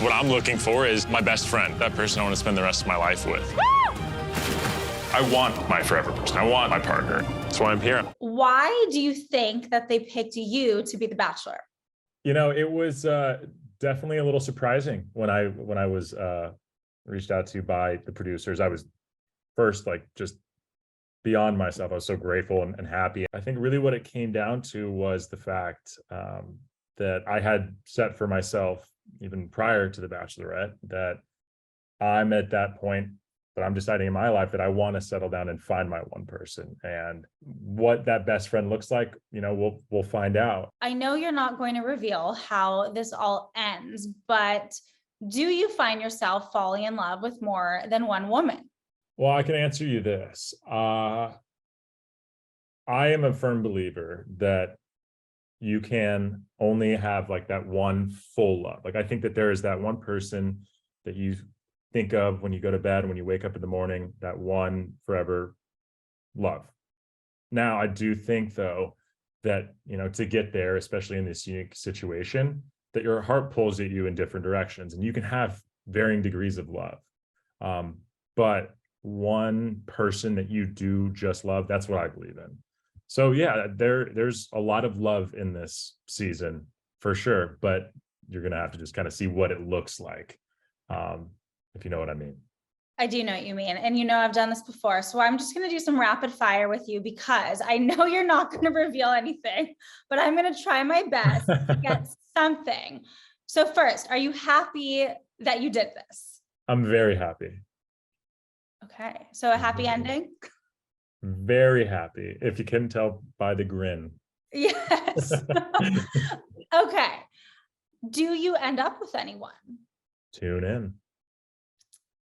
What I'm looking for is my best friend, that person I want to spend the rest of my life with. I want my forever person. I want my partner. That's why I'm here. Why do you think that they picked you to be the Bachelor? You know, it was definitely a little surprising when I was reached out to by the producers. I was first like just beyond myself. I was so grateful and happy. I think really what it came down to was the fact that I had set for myself even prior to the Bachelorette that I'm at that point that I'm deciding in my life that I want to settle down and find my one person. And what that best friend looks like, you know, we'll find out. I know you're not going to reveal how this all ends, but do you find yourself falling in love with more than one woman? Well, I can answer you this. I am a firm believer that you can only have like that one full love. Like I think that there is that one person that you think of when you go to bed, when you wake up in the morning, that one forever love. Now, I do think though that, you know, to get there, especially in this unique situation, that your heart pulls at you in different directions and you can have varying degrees of love. But one person that you do just love, that's what I believe in. So yeah, there's a lot of love in this season for sure, but you're gonna have to just kind of see what it looks like, if you know what I mean. I do know what you mean. And you know, I've done this before. So I'm just going to do some rapid fire with you because I know you're not going to reveal anything, but I'm going to try my best to get something. So first, are you happy that you did this? I'm very happy. Okay. So a happy ending? Very happy, if you couldn't tell by the grin. Yes. Okay. Do you end up with anyone? Tune in.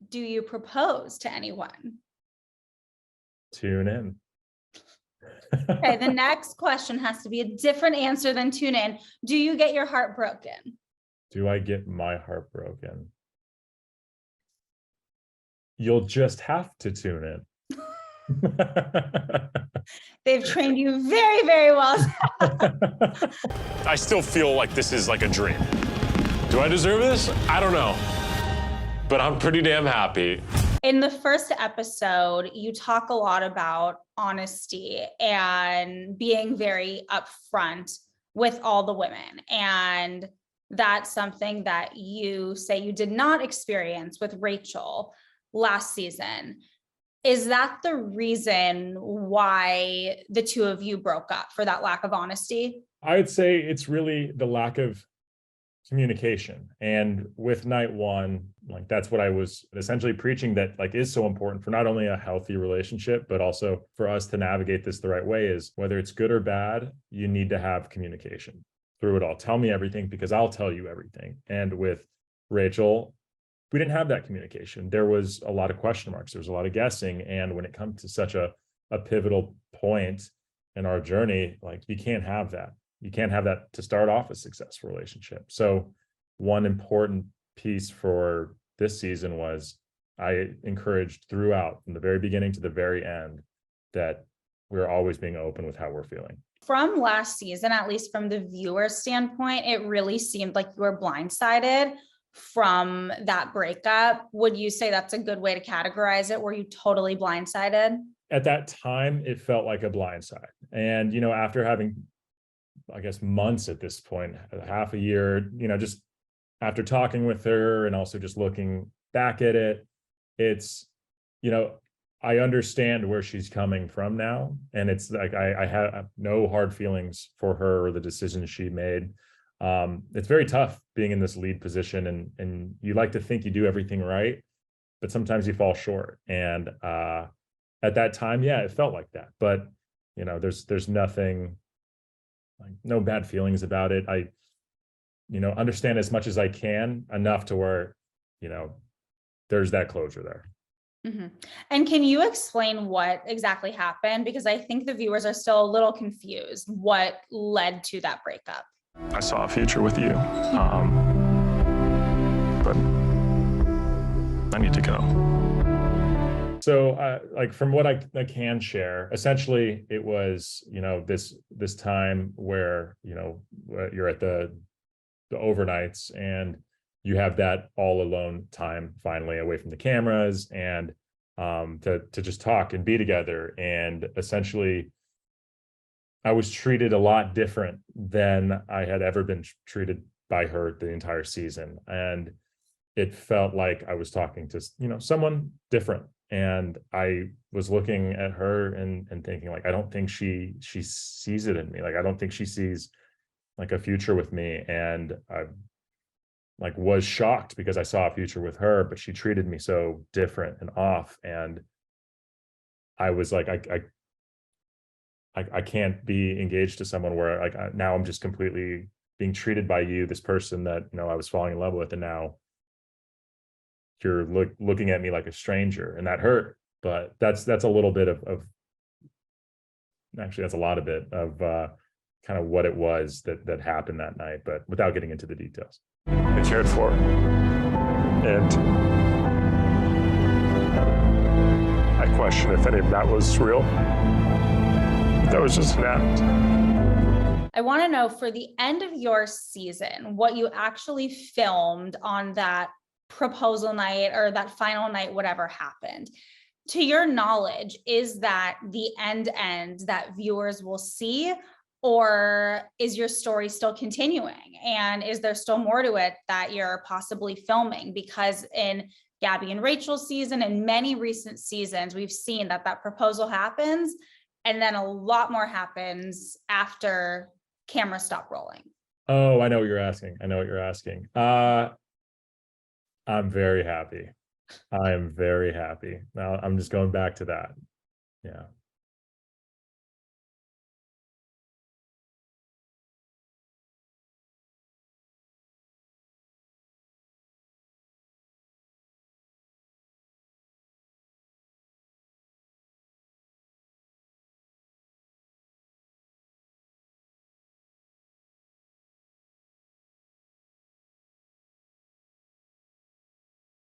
Do you propose to anyone? Tune in. Okay, the next question has to be a different answer than tune in. Do you get your heart broken? Do I get my heart broken? You'll just have to tune in. They've trained you very, very well. I still feel like this is like a dream. Do I deserve this? I don't know. But I'm pretty damn happy. In the first episode, you talk a lot about honesty and being very upfront with all the women. And that's something that you say you did not experience with Rachel last season. Is that the reason why the two of you broke up, for that lack of honesty? I would say it's really the lack of communication. And with night one, like that's what I was essentially preaching, that like is so important for not only a healthy relationship, but also for us to navigate this the right way, is whether it's good or bad, you need to have communication through it all. Tell me everything because I'll tell you everything. And with Rachel, we didn't have that communication. There was a lot of question marks. There was a lot of guessing. And when it comes to such a pivotal point in our journey, like you can't have that. You can't have that to start off a successful relationship. So one important piece for this season was I encouraged throughout, from the very beginning to the very end, that we're always being open with how we're feeling. From last season, at least from the viewer standpoint, it really seemed like you were blindsided from that breakup. Would you say that's a good way to categorize it? Were you totally blindsided? At that time, it felt like a blindside. And, you know, after having, I guess, months at this point, half a year, you know, just after talking with her and also just looking back at it, it's, you know, I understand where she's coming from now. And it's like, I have no hard feelings for her or the decisions she made. It's very tough being in this lead position, and you like to think you do everything right, but sometimes you fall short. And at that time, yeah, it felt like that. But, you know, there's nothing, like no bad feelings about it. I, you know, understand as much as I can, enough to where, you know, there's that closure there. Mm-hmm. And can you explain what exactly happened? Because I think the viewers are still a little confused. What led to that breakup? I saw a future with you, but I need to go. So like from what I can share, essentially it was, you know, this time where, you know, you're at the overnights and you have that all alone time finally away from the cameras, and to just talk and be together. And essentially I was treated a lot different than I had ever been treated by her the entire season. And it felt like I was talking to, someone different. And I was looking at her and thinking, like, I don't think she sees it in me. Like, I don't think she sees like a future with me. And I like was shocked because I saw a future with her, but she treated me so different and off. And I was like, I can't be engaged to someone where like now I'm just completely being treated by you, this person that I was falling in love with, and now you're looking at me like a stranger, and that hurt. But that's a little bit of actually that's a lot of it of kind of what it was that happened that night, but without getting into the details. I cared for, and I question if any of that was real. That was just an act. I want to know, for the end of your season, what you actually filmed on that proposal night or that final night, whatever happened. To your knowledge, is that the end that viewers will see, or is your story still continuing? And is there still more to it that you're possibly filming? Because in Gabby and Rachel's season and many recent seasons, we've seen that proposal happens, and then a lot more happens after cameras stop rolling. Oh, I know what you're asking. I'm very happy. I am very happy. Now I'm just going back to that. Yeah.